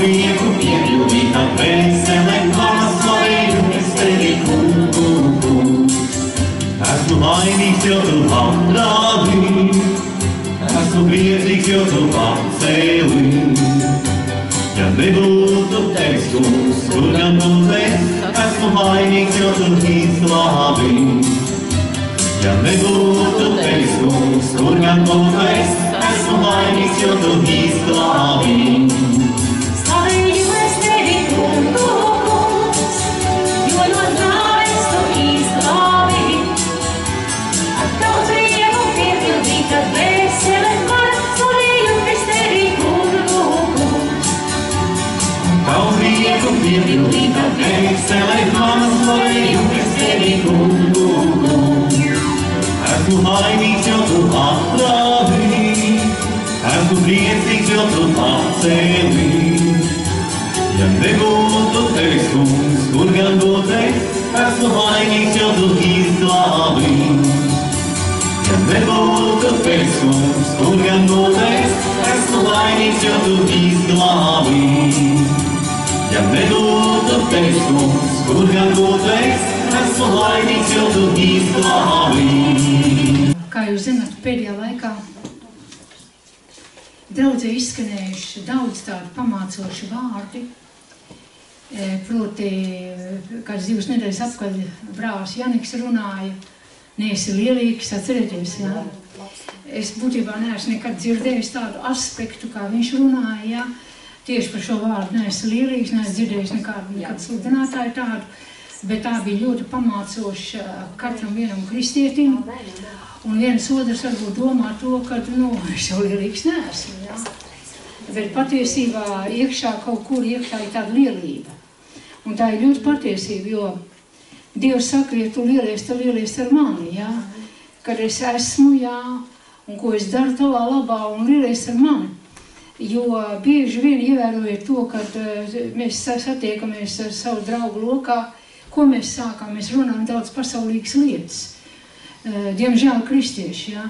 prieku piepildīta vesele, mana slavēju es tevi, kungu. Esmu laimīgs, jo tu apdraudi, esmu priecīgs, jo tu apcēli. Ja nebūtu tevis, kungs, kur gan būtu es, esmu laimīgs, jo tu izglābi. Ja nebūtu tevis, kungs, kur gan būtu es, esmu laimīgs, jo tu izglābi. Slavēju es tevi, kungu, kungs, jo no nāves tu izglābi. Ar tavu prieku piepildīta vesele, mana slavēju es tevi, kungu, kungs. Tavu prieku piepildīta vesele, mana slavēju es tevi, kungu, kungs. Esmu laimīgs, jo tu apdraudi, esmu priecīgs, jo tu apcēli. Ja nebūtu tevis, kungs, kur gan būtu es, esmu laimīgs, jo tu izglābi. Ja nebūtu tevis, kungs, kur gan būtu es, esmu laimīgs, jo tu izglābi. Ja nebūtu tevis, kungs, kur gan būtu es, esmu laimīgs, jo tu izglābi. Kā jūs zināt, pēdējā laikā draudzē izskanējuši daudz tādu pamācoši vārdi. Proti, kāds 2 nedēļas atpakaļ brālis Janiks runāja, neesi lielīgs, atcerieties, jā. Es būtībā neesmu nekad dzirdējis tādu aspektu, kā viņš runāja, jā. Tieši par šo vārdu neesi lielīgs, neesmu dzirdējis nekad sludinātāju tādu, bet tā bija ļoti pamācoša katram vienam kristietim. Un viens otrs varbūt domā to, ka, es jau lielīgs neesmu, jā. Bet patiesībā iekšā kaut kur iekšā ir tāda lielība. Un tā ir ļoti patiesība, jo Dievs saka, ja tu lielies, tad lielies ar mani, jā. Kad es esmu, jā, un ko es daru tavā labā, un lielies ar mani. Jo bieži vien ievērojiet to, kad mēs satiekamies ar savu draugu lokā, ko mēs sākām, mēs runājam daudz pasaulīgas lietas. Diemžēl kristieši, jā.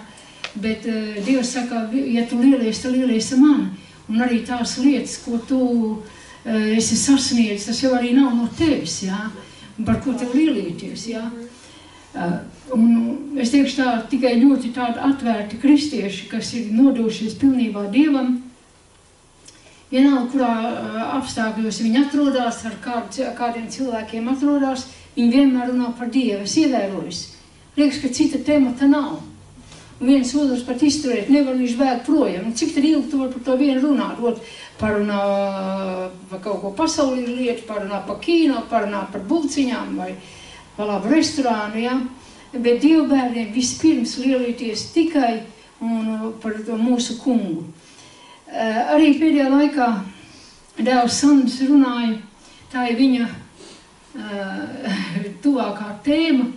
Bet Dievs saka, ja tu lielies, tad lielies ar mani. Un arī tās lietas, ko tu esi sasniedzis, tas jau arī nav no tevis, jā. Par ko tev lielīties, jā. Un es teikšu tā, tikai ļoti tādi atvērti kristieši, kas ir nodošies pilnībā Dievam. Vienalga, kurā apstākļos viņi atrodas, ar kādiem cilvēkiem atrodas, viņi vienmēr runā par Dievu. Es ievēroju. Liekas, ka cita temata nav. Un viens otrs pat izturēt nevar, viņš bēg projām. Un cik tad ilgi tu var par to vienu runāt? Parunā par kaut ko pasaulīgu lietu, parunā par kino, parunā par bulciņām vai par labu restorānu, jā. Bet Dievu bērniem vispirms lielīties tikai par to mūsu kungu. Arī pēdējā laikā dēls Sandrs runāja, tā ir viņa tuvākā tēma,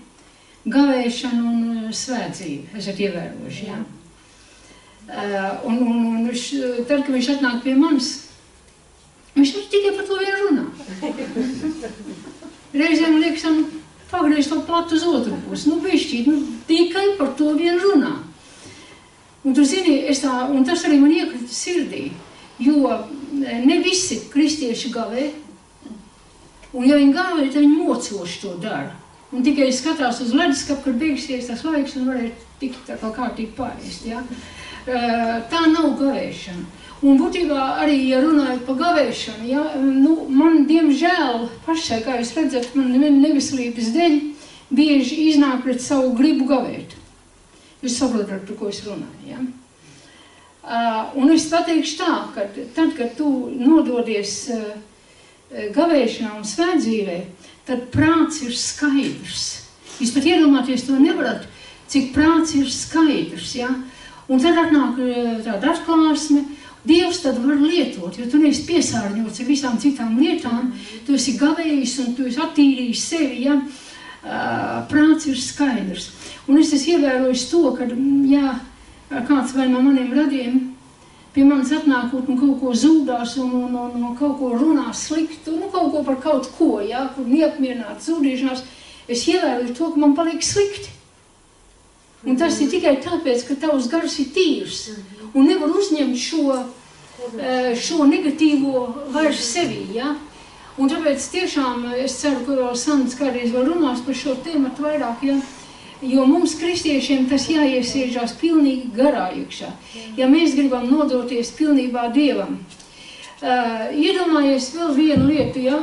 gavēšana un svētdzība, esat ievērojuši, jā. Un tad, kad viņš atnāk pie manis, viņš tikai par to vien runā. Reizēm liekas, pagriež to platu uz otru pusi, bišķīt, tikai par to vien runā. Un tu zini, un tas arī man iekrita sirdī, jo ne visi kristieši gavē, un ja viņi gavē, tad viņi mocoši to dara. Un tikai skatās uz leduskapu, kad beigsies tas laiks un varētu tikt tā kā kārtīgi pāriest, jā. Tā nav gavēšana. Un būtībā arī, ja runājot par gavēšanu, jā, man diemžēl pašai, kā jūs redzat, man neveselības dēļ bieži iznāk pret savu gribu gavēt. Jūs saprotat, par ko es runāju, jā. Un es pateikšu tā, ka tad, kad tu nododies gavēšanā un svētdzīvē, tad prāts ir skaidrs. Jūs pat iedomāties to nevarat, cik prāts ir skaidrs, jā. Un tad atnāk tāda atklāsme, Dievs tad var lietot, jo tu neesi piesārņots ar visām citām lietām, tu esi gavējis un tu esi attīrījis sevi, jā. Prāts ir skaidrs. Un es esmu ievērojis to, ka, jā, kāds vai no maniem radiem pie manis atnākot un kaut ko zūdās un kaut ko runā sliktu, kaut ko par kaut ko, jā, kur neapmierināt zūdīšanās, es ievēroju to, ka man paliek slikti. Un tas ir tikai tāpēc, ka tavs gars ir tīrs un nevar uzņemt šo šo negatīvo vairs sevī, ja? Un tāpēc tiešām es ceru, ka vēl Sandis kādreiz vēl runās par šo tēmatu vairāk, ja? Jo mums kristiešiem tas jāiesiežās pilnīgi garā iekšā, ja mēs gribam nodoties pilnībā Dievam. Iedomājies vēl vienu lietu, ja?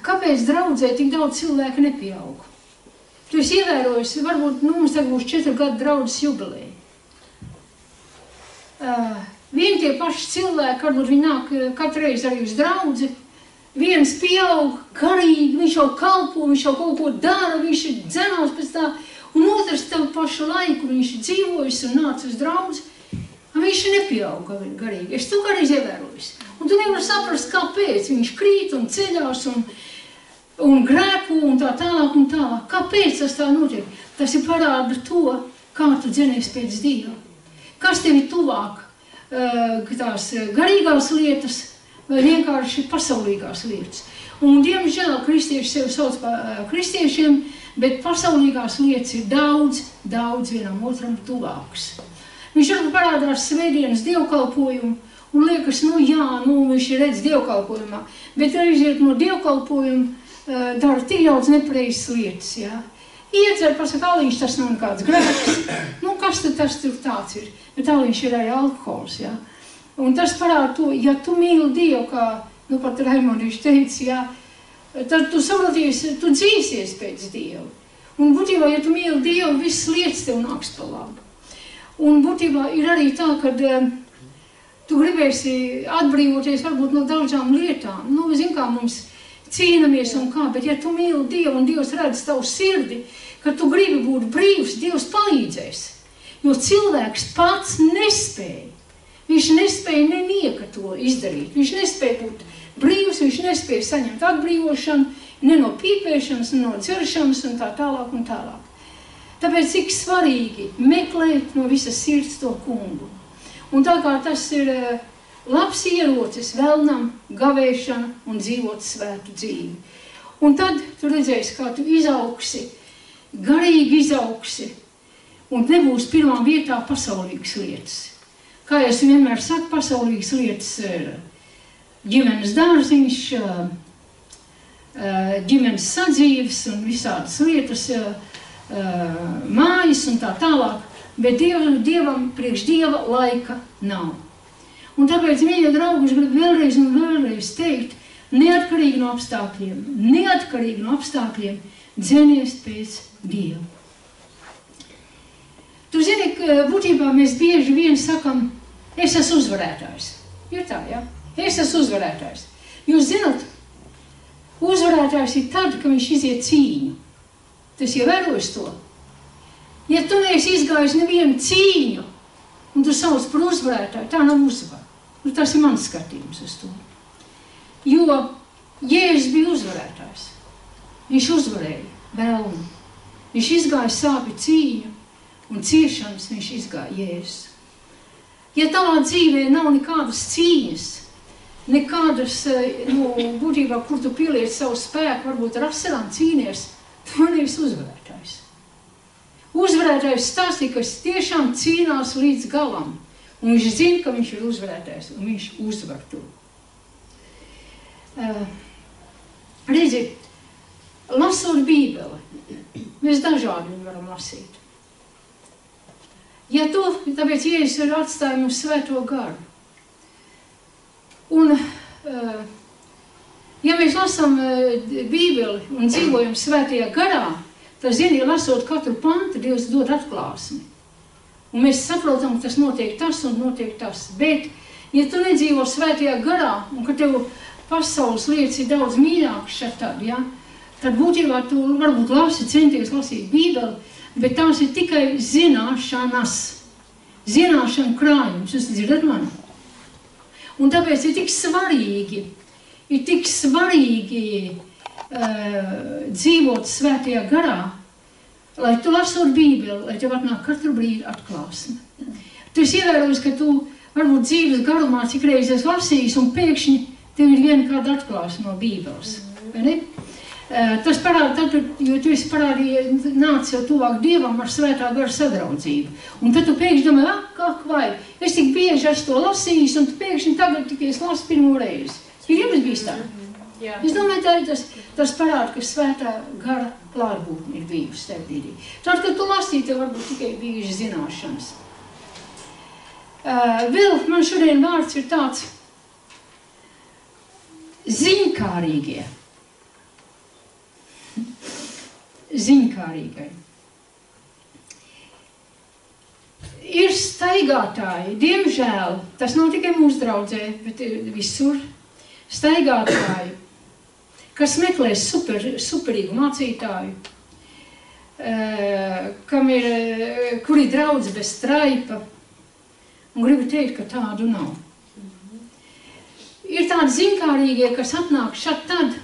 Kāpēc draudzē tik daudz cilvēku nepieaug? Tu esi ievērojis, varbūt mums tagad būs 4 gadu draudzes jubileja. Vien tie paši cilvēki, varbūt viņi nāk katru reizi arī uz draudzi, viens pieaug garīgi, viņš jau kalpo, viņš jau kaut ko dara, viņš ir dzenās pēc tā, un otrs tev pašu laiku viņš ir dzīvojis un nāc uz draudzi, un viņš nepieaug garīgi. Es to kādreiz ievērojis. Un tu nevar saprast, kāpēc viņš krīt un ceļās un grēko un tā tālāk un tālāk. Kāpēc tas tā notiek? Tas ir parāda to, kā tu dzenies pēc Dieva. Kas tev ir tuvāk? Tās garīgās lietas vai vienkārši pasaulīgās lietas. Un, diemžēl, kristieši sevi sauc par kristiešiem, bet pasaulīgās lietas ir daudz vienam otram tuvāks. Viņš varbūt parādās svētdienas dievkalpojumu, un liekas, viņš ir redz dievkalpojumā, bet aiziet no dievkalpojuma, dara tik daudz nepareizas lietas, jā. Iedzer, pasaka, aliņš, tas nav nekāds grēks, kas tad tas tur tāds ir, bet aliņš ir arī alkohols, jā. Un tas parāda to, ja tu mīli Dievu, kā, pat Raimondīši teica, jā, tad tu sapratīsi, tu dzīsies pēc Dievu. Un būtībā, ja tu mīli Dievu, visas lietas tev nāks pa labu. Un būtībā ir arī tā, kad tu gribēsi atbrīvoties varbūt no daudzām lietām. Zin kā mums cīnamies un kā, bet ja tu mīli Dievu un Dievs redz tavu sirdi, ka tu gribi būt brīvs, Dievs palīdzēs. Jo cilvēks pats nespēja. Viņš nespēja nenieka to izdarīt. Viņš nespēja būt brīvs, viņš nespēja saņemt atbrīvošanu, ne no pīpēšanas, ne no dzeršanas un tā tālāk un tālāk. Tāpēc cik svarīgi meklēt no visas sirds to kungu. Un tā kā tas ir labs ierocis vēlnam, gavēšana un dzīvot svētu dzīvi. Un tad tu redzēsi, kā tu izaugsi, garīgi izaugsi, un nebūs pirmā vietā pasaulīgas lietas. Kā es vienmēr saku, pasaulīgas lietas ir ģimenes dārziņš, ģimenes sadzīves un visādas lietas, mājas un tā tālāk, bet Dievam priekš Dieva laika nav. Un tāpēc, mīļie draugi, es gribu vēlreiz un vēlreiz teikt, neatkarīgi no apstākļiem, dzenies pēc Dieva. Tu zini, ka būtībā mēs bieži vien sakam, es esmu uzvarētājs. Ir tā, ja? Es esmu uzvarētājs. Jūs zināt, uzvarētājs ir tad, ka viņš iziet cīņu. Tas ievērojis to. Ja tu neesi izgājis nevienu cīņu, un tu sauc par uzvarētāju, tā nav uzvara. Tas ir mans skatījums uz to. Jo Jēzus bija uzvarētājs. Viņš uzvarēja vēlmu. Viņš izgāja sāpju cīņu, un ciešanas viņš izgāja Jēzus. Ja tavā dzīvē nav nekādas cīņas, nekādas, būtībā, kur tu pieliec savu spēku, varbūt ar asarām cīnies, tu nevis uzvarētājs. Uzvarētājs stāstīja, ka tiešām cīnās līdz galam, un viņš zina, ka viņš ir uzvarētājs, un viņš uzvar to. Redzi, lasot Bībeli, mēs dažādi varam lasīt. Ja to, tāpēc Jēzus ir atstāja mums svēto garu. Un, ja mēs lasām Bībeli un dzīvojam svētajā garā, tad, zini, lasot katru pantu, Dievs dod atklāsmi. Un mēs saprotam, ka tas notiek tas un notiek tas. Bet, ja tu nedzīvo svētajā garā, un ka tev pasaules lietas ir daudz mīļākas šatad, ja, tad būtībā tu varbūt centies lasīt Bībeli, bet tās ir tikai zināšanas. Zināšanu krājums, jūs dzirdat mani? Un tāpēc ir tik svarīgi dzīvot svētajā garā, lai tu lasot Bībeli, lai tev atnāk katru brīdi atklāsme. Tu esi ievērojis, ka tu varbūt dzīves garumā cik reizes lasījis, un pēkšņi tev ir viena kāda atklāsme no Bībeles. Vai ne? Tas parāda tad, jo tu esi nācis jau tuvāk Dievam ar svētā gara sadraudzību. Un tad tu pēkšņi domā, ak, vai, es tik bieži esmu to lasījis, un pēkšņi tagad tikai es lasu pirmo reizi. Ir jums bijis tā? Jā. Es domāju, tā ir tas parāda, ka svētā gara klātbūtne ir bijusi tev dīdī. Tad, kad tu lasīji, tev varbūt tikai bijuši zināšanas. Vēl man šodien vārds ir tāds ziņkārīgie. Ziņkārīgai. Ir staigātāji, diemžēl, tas nav tikai mūsu draudzē, bet visur, staigātāji, kas meklē superīgu mācītāju, kur ir draudze bez straipa, un gribu teikt, ka tādu nav. Ir tādi ziņkārīgie, kas atnāk šad tad,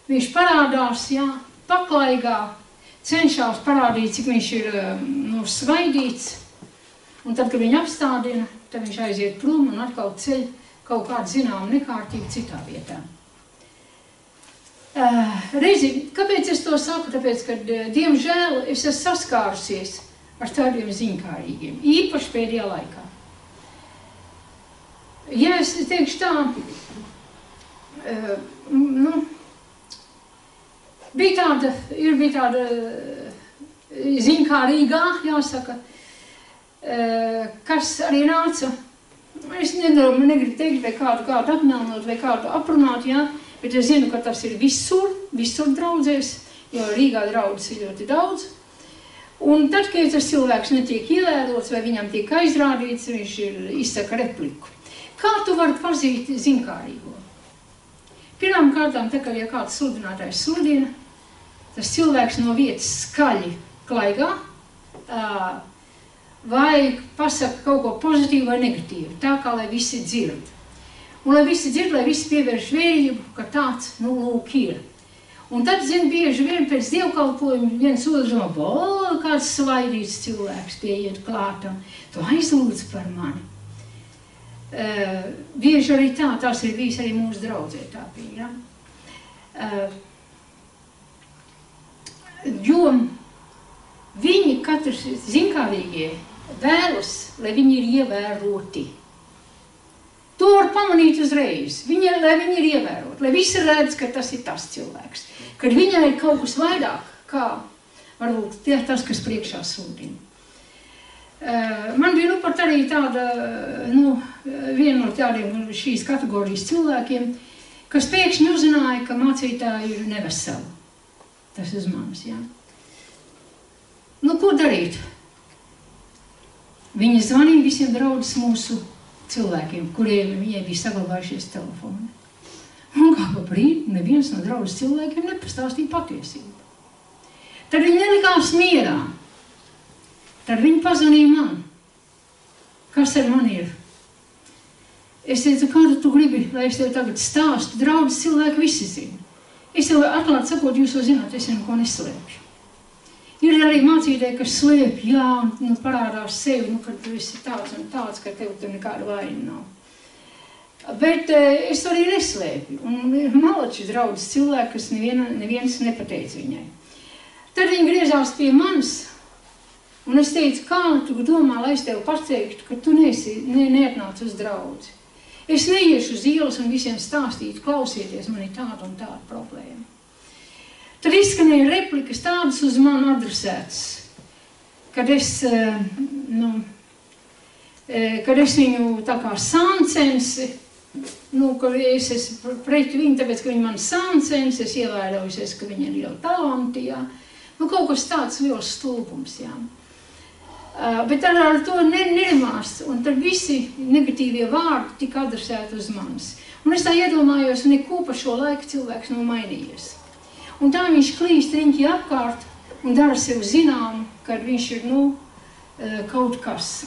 viņš parādās, jā, paklaigā, cenšās parādīt, cik viņš ir svaidīts, un tad, kad viņu apstādina, tad viņš aiziet prom un atkal ceļ kaut kādu zināmu nekārtību citā vietā. Reizi, kāpēc es to saku? Tāpēc, ka, diemžēl, es esmu saskārusies ar tādiem ziņkārīgiem, īpaši pēdējā laikā. Ja es teikšu tā, bija tāda ziņkārīgā, jāsaka, kas arī nāca, es negribu teikt, vai kādu apmelnot, vai kādu aprunāt, jā, bet es zinu, ka tas ir visur draudzēs, jo Rīgā draudzes ir ļoti daudz. Un tad, kad tas cilvēks netiek ievērots, vai viņam tiek aizrādīts, viņš izsaka repliku. Kā tu vari pazīt ziņkārīgo? Pirmām kārtām, tā kā ja kāds sludinātājs sludina, tas cilvēks no vietas skaļi klaigā, vai pasaka kaut ko pozitīvu vai negatīvu, tā kā lai visi dzird. Un lai visi dzird, lai visi pievērš vērību, ka tāds, lūk, ir. Un tad, zin, bieži vien pēc dievkalpojuma viens otrs domā, kāds svaidīts cilvēks pieiet klātam, tu aizlūdz par mani. Bieži arī tās ir bijis arī mūsu draudzē tā bija, ja? Jo viņi katrs ziņkārīgie vēlas, lai viņi ir ievēroti. To var pamanīt uzreiz, lai viņi ir ievēroti, lai visi redz, ka tas ir tas cilvēks. Kad viņai ir kaut kas vairāk, kā varbūt tas, kas priekšā sludina. Man bija pat arī tāda, viena no tādiem šīs kategorijas cilvēkiem, kas pēkšņi uzzināja, ka mācītāji ir neveseli. Tas uz manis, jā. Ko darīt? Viņi zvanīja visiem draudzes mūsu cilvēkiem, kuriem viņai bija saglabājušies telefoni. Un kā pa brīdi, neviens no draudzes cilvēkiem nepastāstīja patiesību. Tad viņi nelikās mierā. Tad viņi pazvanīja man. Kas ar mani ir? Es teicu, kādu tu gribi, lai es tev tagad stāstu? Draudzes cilvēki visi zina. Es tev atklāt sakot, jūs jau zināt, es neko neslēpju. Ir arī mācītāji, kas slēp, jā, un parādās sevi, ka tu esi tāds un tāds, ka tev tur nekāda vaina nav. Bet es arī neslēpju, un ir malači draudzes cilvēki, kas neviens nepateica viņai. Tad viņi griezās pie manis, un es teicu, kā tu domā, lai es tev pateiktu, ka tu neatnāc uz draudzi. Es neiešu uz ielas un visiem stāstītu, klausieties, man ir tāda un tāda problēma. Tad izskanēja replikas tādas uz mani adresētas, kad es viņu tā kā sāncensi, ka es esmu pret viņu, tāpēc, ka viņi man sāncensi, es ievērojusies, ka viņi ir liela talanti, jā. Kaut kas tāds liels stulbums, jā. Bet tad ar to nerimās, un tad visi negatīvie vārdi tika adresēti uz manis. Un es tā iedomājos, neko pa šo laiku cilvēks nav mainījies. Un tā viņš klīst riņķi apkārt un dara sev zinām, kad viņš ir, kaut kas.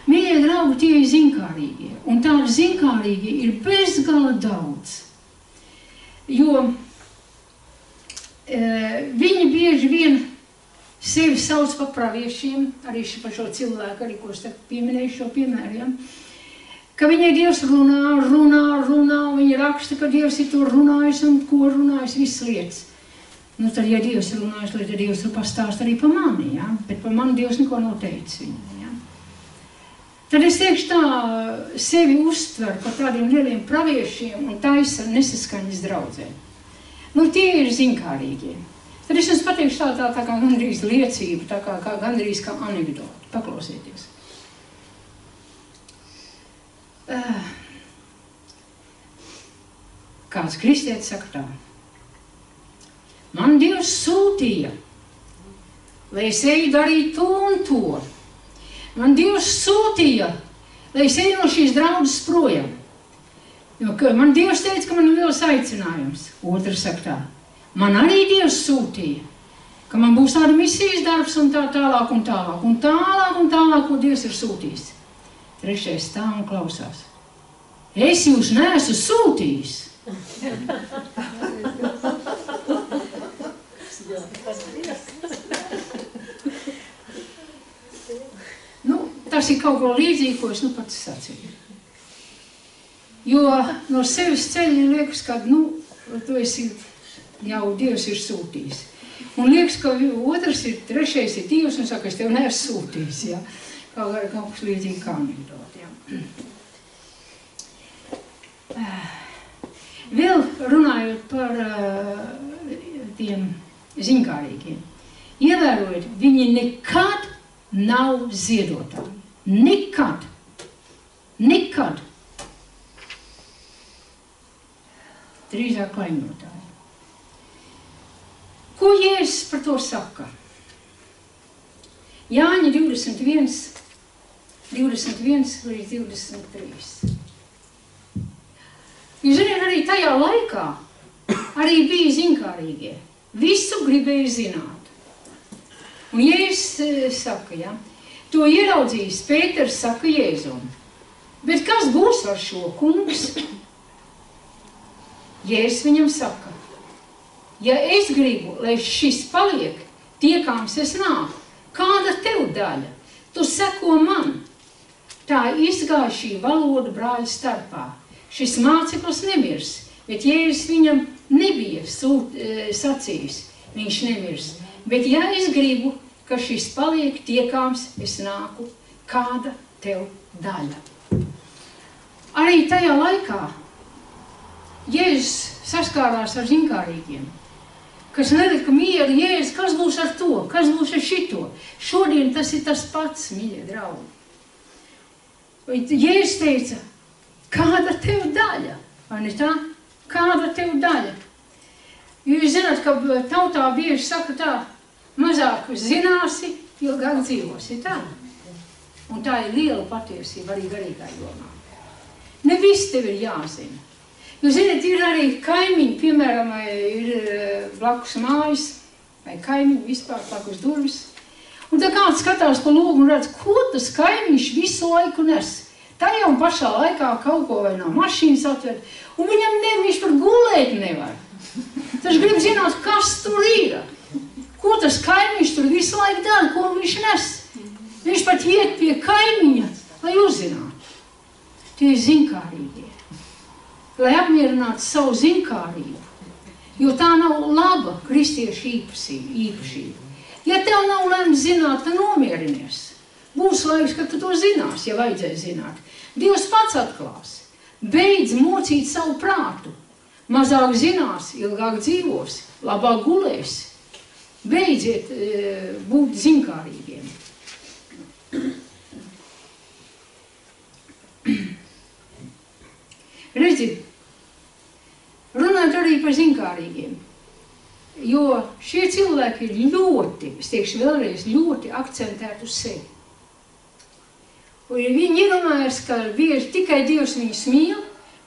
Mīļie draugi, tie ir ziņkārīgie, un tādi ziņkārīgie ir bezgala daudz. Jo viņi bieži vien sevi sauc par praviešiem, arī par šo cilvēku, arī ko es pieminēju šo piemēru, ja? Ka viņai Dievs runā, viņa raksta, ka Dievs ir to runājis un ko runājis, visas lietas. Tad, ja Dievs ir runājis, tad Dievs ir pastāst arī par mani, ja? Bet par mani Dievs neko nav teicis viņai, ja? tad es teikšu tā, sevi uztver par tādiem lieliem praviešiem un taisa nesaskaņas draudzēm. Nu, tie ir zinkārīgie. Tad es jums pateikšu tā kā gandrīz liecība, tā kā gandrīz kā anekdoti. Paklausieties. Kāds kristietis saka tā. Man Dievs sūtīja, lai es eju darīt to un to. Man Dievs sūtīja, lai es eju no šīs draudzes projām. Man Dievs teica, ka man ir liels aicinājums. Otrs saka tā. Man arī Dievs sūtīja, ka man būs tāda misijas darbs un tā tālāk un tālāk un tālāk un tālāk, ko Dievs ir sūtījis. Trešais stāv un klausās. Es jūs neesmu sūtījis. Nu, tas ir kaut ko līdzīgi, ko es nu pats sacīju. Jo no sevis ceļi liekas, ka, nu, tu esi jau Dievs ir sūtījis. Un liekas, ka otrs ir, trešais ir Dievs un saka, es tev neesmu sūtījis, ja? Kaut kas līdzīgi kā anekdoti, ja? Vēl runājot par tiem zinkārīgiem. Ievērojiet, viņi nekad nav ziedotāji. Nekad. Nekad. Drīzāk klaiņotāji. Ko Jēzus par to saka? Jāņa 21 līdz 23. Jūs zināt, arī tajā laikā arī bija zinkārīgie. Visu gribēja zināt. Un Jēzus saka, ja, to ieraudzījis Pēters saka Jēzum. Bet kas būs ar šo, kungs? Jēzus viņam saka, ja es gribu, lai šis paliek, tiekāms es nāku, kāda tev daļa? Tu seko man. Tā izgāja šī valoda brāļu starpā. Šis māceklis nemirs, bet Jēzus viņam nebija sacījis, viņš nemirs. Bet ja es gribu, ka šis paliek tiekāms, es nāku, kāda tev daļa? Arī tajā laikā Jēzus saskārās ar zinkārīgiem, kas nelika mieru, Jēzus, kas būs ar to, kas būs ar šito? Šodien tas ir tas pats, mīļie draugi. Jēzus teica, kāda tev daļa? Vai ne tā? Kāda tev daļa? Jūs zināt, ka tautā bieži saka tā, mazāk zināsi, ilgāk dzīvosi, tā? Un tā ir liela patiesība arī garīgā jomā. Ne viss tev ir jāzina. Jūs zināt, ir arī kaimiņi, piemēram, ir blakus mājas, vai kaimiņi vispār blakus durvis. Un tā kāds skatās pa logu un redz, ko tas kaimiņš visu laiku nes. Tajā un pašā laikā kaut ko vai no mašīnas atver, un viņam viņš tur gulēt nevar. Tas grib zināt, kas tur ir. Ko tas kaimiņš tur visu laiku dara, ko viņš nes. Viņš pat iet pie kaimiņa, lai uzzinātu. Tie ir zinkārīgie. Lai apmierinātu savu zinkārību. Jo tā nav laba kristiešu īpašība. Ja tev nav lemts zināt, tad nomierinies. Būs laiks, kad tu to zinās, ja vajadzēs zināt. Dievs pats atklās. Beidz mocīt savu prātu. Mazāk zinās, ilgāk dzīvos, labāk gulēs. Beidziet būt zinkārīgiem. Redzi, runāt arī par zinkārīgiem. Jo šie cilvēki ir ļoti, es teikšu vēlreiz, ļoti akcentēti uz sevi. Un viņi iedomājas, ka tikai Dievs viņus mīl,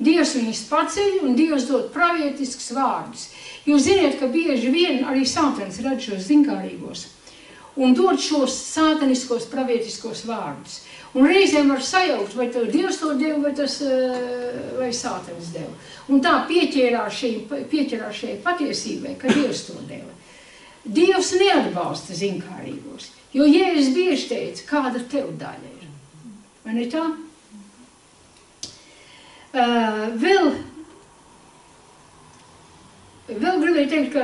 Dievs viņus paceļ un Dievs dod pravietiskus vārdus. Jūs ziniet, ka bieži vien arī sātans redz šos zinkārīgos un dod šos sātaniskos pravietiskos vārdus. Un reizēm var sajaukt, vai Dievs to deva, vai sātans deva. Un tā pieķērās šai patiesībai, ka Dievs to deva. Dievs neatbalsta zinkārīgos, jo Jēzus bieži teica, kāda tev daļa ir. Vai ne tā? Vēl gribēju teikt, ka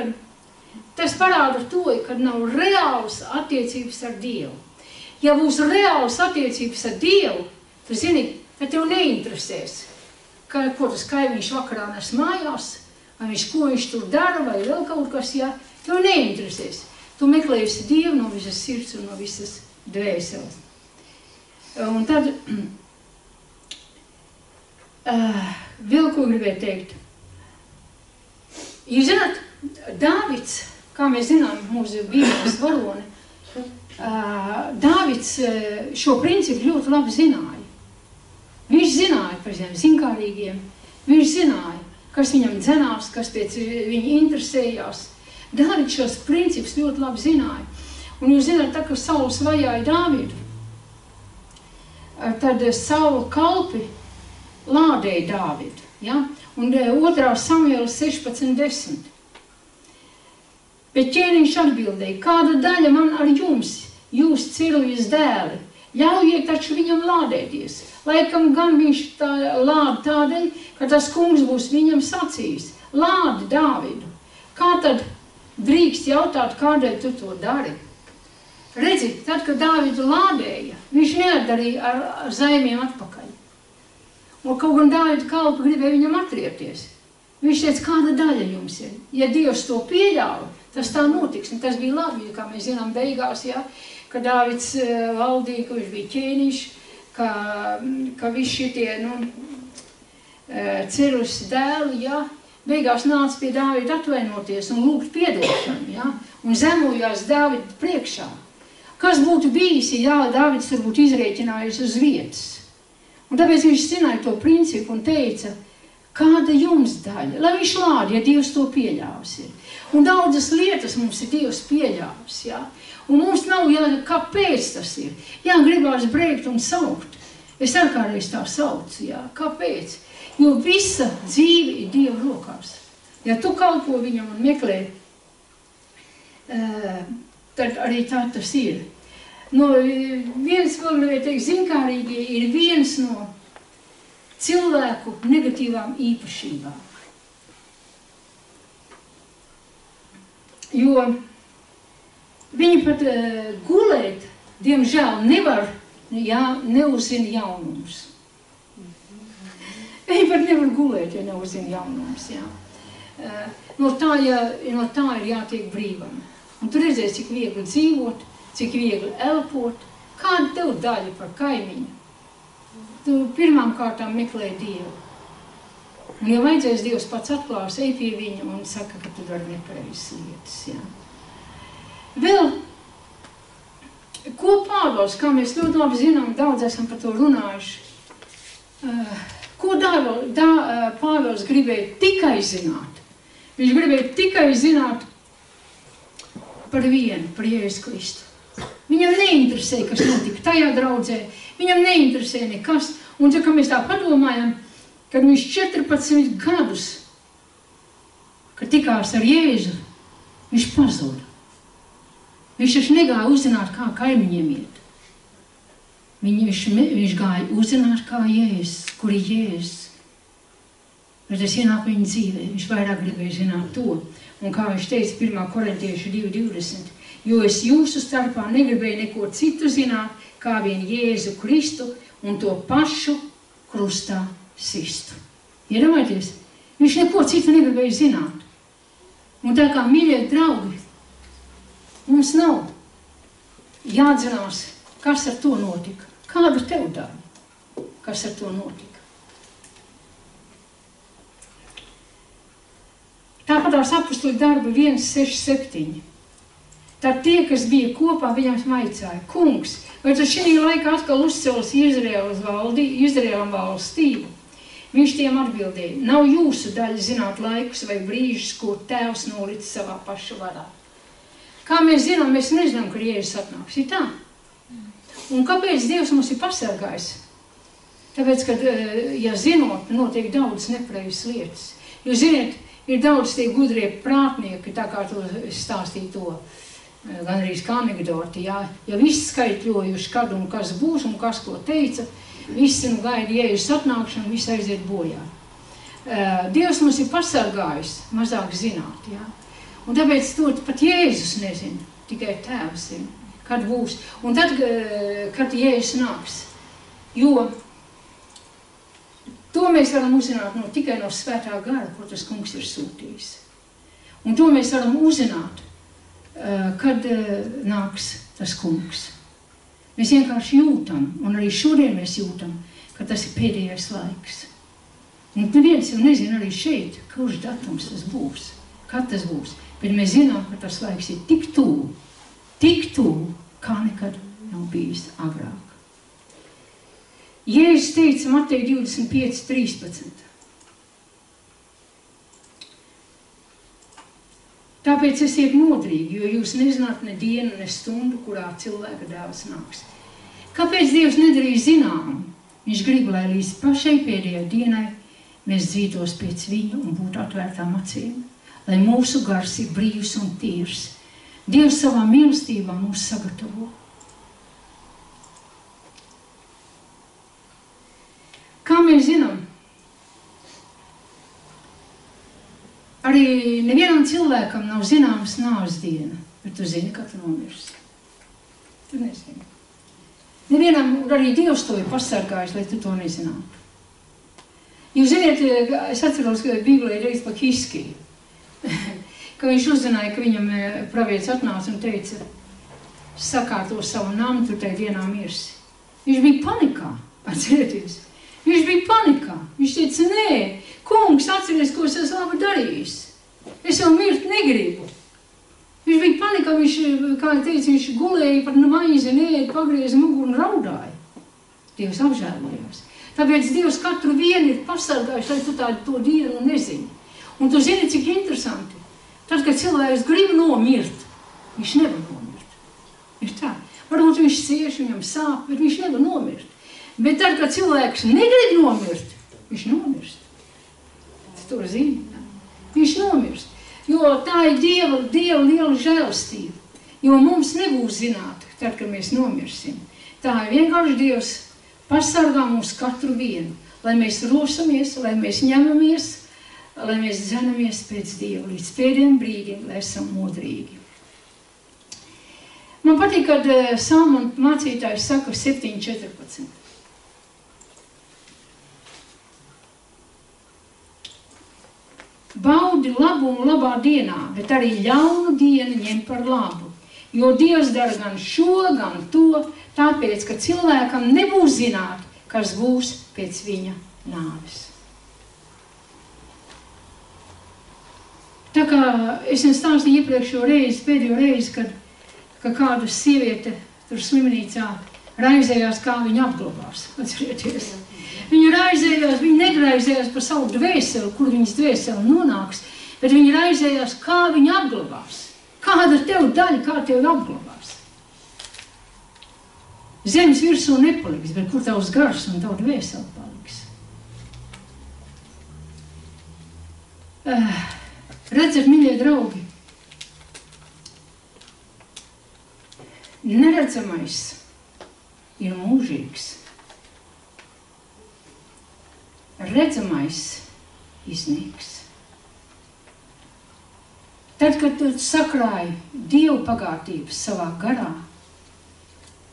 tas parāda to, ka nav reāls attiecības ar Dievu. Ja būs reāls attiecības ar Dievu, tu zini, tad tev neinteresēs, ko tas kaimiņš vakarā nes mājās, vai ko viņš tur dara, vai vēl kaut kas, jā, tev neinteresēs. Tu meklēsi Dievu no visas sirds un no visas dvēseles. Un tad, vēl ko gribēju teikt. Jūs zināt, Dāvids, kā mēs zinām, mūsu Bībeles varoni, Dāvids šo principu ļoti labi zināja. Viņš zināja par zem zinkārīgiem, viņš zināja, kas viņam dzenās, kas pēc viņa interesējās. Dāvids šos principus ļoti labi zināja. Un jūs zināt, tā, ka Sauls vajāja Dāvidu, tad Saula kalpi lādēja Dāvidu. Ja? Un 2. Samuela 16:10. Bet ķēniņš atbildēja, kāda daļa man ar jums, jūs Cirūjas dēli, ļaujiet taču viņam lādēties. Laikam gan viņš lāda tādēļ, ka tas kungs būs viņam sacījis. Lādi Dāvidu. Kā tad drīkst jautāt, kādēļ tu to dari? Redzi, tad, kad Dāvidu lādēja, viņš neatdarīja ar zaimiem atpakaļ. Un kaut gan Dāvidu kalpa gribēja viņam atriepties. Viņš teica, kāda daļa jums ir? Ja Dievs to pieļāva, tas tā notiks. Un tas bija labi, kā mēs zinām beigās, ja, ka Dāvids valdīja, ka viņš bija ķēniņš, ka visi šitie, Cirūjas dēli, ja, beigās nāca pie Dāvida atvainoties un lūgt piedošanu, ja, un zemojās Dāvida priekšā. Kas būtu bijis, ja Dāvids tur būtu izrēķinājis uz vietas? Un tāpēc viņš zināja to principu un teica, kāda jums daļa, lai viņš lāda, ja Dievs to pieļāvis ir. Un daudzas lietas mums ir Dievs pieļāvis, ja? Un mums nav, kāpēc tas ir. Jā, gribās brēkt un saukt. Es ar kādreiz tā saucu, ja? Kāpēc? Jo visa dzīve ir Dieva rokās. Ja tu kalpo viņam un meklē, tad arī tā tas ir. Viens vēl gribēja teikt, zinkārīgie ir viens no cilvēku negatīvām īpašībām. Jo viņi pat gulēt, diemžēl, nevar, neuzzina jaunumus. Viņi pat nevar gulēt, ja neuzzina jaunumus. No tā ir jātiek brīvam. Un tu redzēsi, cik viegli dzīvot, cik viegli elpot, kāda tev daļa par kaimiņu. Tu pirmām kārtām meklē Dievu. Un, ja vajadzēs, Dievs pats atklās, ej pie viņa un saka, ka tu dari nepareizas lietas. Jā. Vēl, ko Pāvils, kā mēs ļoti labi zinām, daudz esam par to runājuši, ko Pāvils gribēja tikai zināt? Viņš gribēja tikai zināt par vienu, par Jēzu Kristu. Viņam neinteresēja, kas notika tajā draudzē, viņam neinteresēja nekas. Un kad mēs tā padomājam, kad viņš 14 gadus, kad tikās ar Jēzu, viņš pazuda. Viņš taču negāja uzzināt, kā kaimiņiem iet. Viņš gāja uzzināt, kā Jēzus, kur ir Jēzus. Bet tas ienāk viņa dzīvē, viņš vairāk gribēja zināt to. Un kā viņš teica 1. Korintiešu 2:20, jo es jūsu starpā negribēju neko citu zināt, kā vien Jēzu Kristu un to pašu krustā sistu. Iedomājieties, viņš neko citu negribēja zināt. Un tā kā, mīļie draugi, mums nav jāatzinās, kas ar to notika. Kāda tev daļa, kas ar to notika? Tāpat tās apustuļu darba 1:6-7. Tad tie, kas bija kopā, viņam vaicāja, kungs, vai tas šī laikā atkal uzcels Izraēlam valstību? Viņš tiem atbildēja, nav jūsu daļa zināt laikus vai brīžus, ko Tēvs nolicis savā paša varā. Kā mēs zinām, mēs nezinām, kur Jēzus atnāks. Ir tā. Un kāpēc Dievs mums ir pasargājis? Tāpēc, ka, ja zinot, notiek daudz nepareizas lietas. Jūs ziniet, ir daudz tie gudrie prātnieki, tā kā to stāstīja to, gan arī kā anekdoti, ja viss skaitļojuši, kad un kas būs un kas ko teica, visi gaida Jēzus atnākšanu, visi aiziet bojā. Dievs mums ir pasargājis mazāk zināt, ja? Un tāpēc to pat Jēzus nezina, tikai Tēvs zina, kad būs. Un tad, kad Jēzus nāks, jo To mēs varam uzzināt tikai no svētā gara, ko tas kungs ir sūtījis. Un to mēs varam uzzināt, kad nāks tas kungs. Mēs vienkārši jūtam, un arī šodien mēs jūtam, ka tas ir pēdējais laiks. Un neviens jau nezina arī šeit, kurš datums tas būs, kad tas būs. Bet mēs zinām, ka tas laiks ir tik tuvu, kā nekad nav bijis agrāk. Jēzus teica Mateja 25:13. Tāpēc esiet modrīgi, jo jūs nezināt ne dienu, ne stundu, kurā cilvēka dēls nāks. Kāpēc Dievs nedarīja zinām? Viņš grib, lai līdz pašai pēdējai dienai mēs dzītos pēc viņu un būtu atvērtām acīm, lai mūsu gars ir brīvs un tīrs. Dievs savā mīlestībā mūs sagatavo. Kā mēs zinām, arī nevienam cilvēkam nav zināms nāves diena, bet tu zini, ka tu nomirsi. Tu nezini. Nevienam, arī Dievs to ir pasargājis, lai tu to nezinātu. Jūs ziniet, es atceros, ka Bībelē ir reiz par Hiskiju, ka viņš uzzināja, ka viņam pravietis atnāca un teica, sakārto savu namu, tu tai dienā mirsi. Viņš bija panikā, atcerieties. Viņš bija panikā. Viņš teica, nē, kungs, atceries, ko es esmu labi darījis. Es jau mirt negribu. Viņš bija panikā, viņš, kā teica, viņš gulēja par maizi, neēd, pagrieza muguru un raudāja. Dievs apžēlojās. Tāpēc Dievs katru vienu ir pasargājis, lai tu tādu to dienu nezini. Un tu zini, cik interesanti. Tad, kad cilvēks grib nomirt, viņš nevar nomirt. Ir tā. Varbūt viņš cieš, viņam sāp, bet viņš nevar nomirt. Bet tad, kad cilvēks negrib nomirt, viņš nomirst. Tu to zini? Viņš nomirst. Jo tā ir Dieva liela žēlastība. Jo mums nebūs zināt, tad, kad mēs nomirsim. Tā ir vienkārši Dievs pasargā mūs katru vienu, lai mēs rosamies, lai mēs ņemamies, lai mēs dzenamies pēc Dieva līdz pēdējiem brīdim, lai esam modrīgi. Man patīk, kad salmu mācītājs saka 7:14. Baudi labumu labā dienā, bet arī ļaunu dienu ņem par labu. Jo Dievs dara gan šo, gan to, tāpēc, ka cilvēkam nebūs zināt, kas būs pēc viņa nāves. Tā kā es jums stāstīju iepriekšējo reizi, pēdējo reizi, ka kāda sieviete tur slimnīcā raizējās, kā viņa apglabās. Atcerieties. Viņa raizējās, viņa negraizējās par savu dvēseli, kur viņas dvēseli nonāks, bet viņa raizējās, kā viņa apglabās. Kāda tev daļa, kā tev apglabās. Zemes virsū nepaliks, bet kur tavs gars un tavu dvēseli paliks. Redzat, mīļie draugi, neredzamais ir mūžīgs. Redzamais izniegs. Tad, kad tu sakrāji Dievu pagātības savā garā,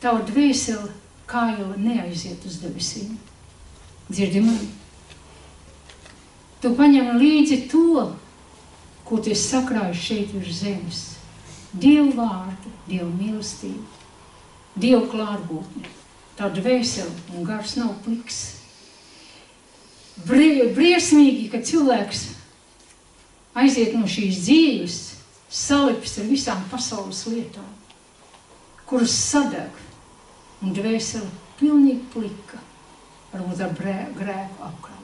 tavu dvēseli kā jau neaiziet uz debesīm. Dzirdi mani? Tu paņem līdzi to, ko tu esi sakrājis šeit virs zemes. Dievu vārdu, Dievu mīlestību, Dievu klātbūtni. Tā dvēseli un gars nav pliks. Briesmīgi, ka cilvēks aiziet no šīs dzīves, salips ar visām pasaules lietām, kuras sadeg, un dvēseli pilnīgi plika, varbūt ar grēku apkrauta.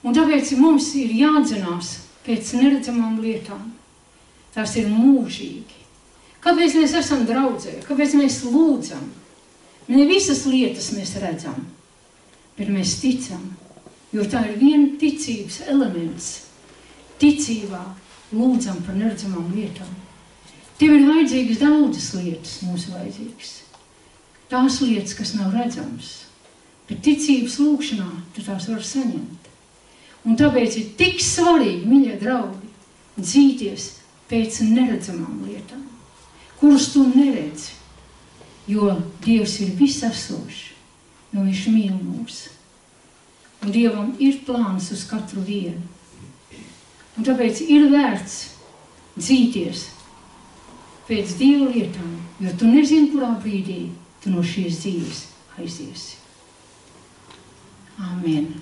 Un tāpēc mums ir jādzenās pēc neredzamām lietām. Tās ir mūžīgi. Kāpēc mēs esam draudzē? Kāpēc mēs lūdzam? Ne visas lietas mēs redzam, bet mēs ticam, jo tā ir viena ticības elements. Ticībā lūdzam par neredzamām lietām. Tev ir vajadzīgas daudzas lietas, mums vajadzīgas. Tās lietas, kas nav redzamas, bet ticības lūkšanā tu tās var saņemt. Un tāpēc ir tik svarīgi, mīļie draugi, dzīties pēc neredzamām lietām, kuras tu neredzi, jo Dievs ir visasošs, jo viņš mīl mūs. Un Dievam ir plāns uz katru vienu. Un tāpēc ir vērts dzīties pēc Dieva lietām, jo tu nezini, kurā brīdī tu no šīs dzīves aiziesi. Amen.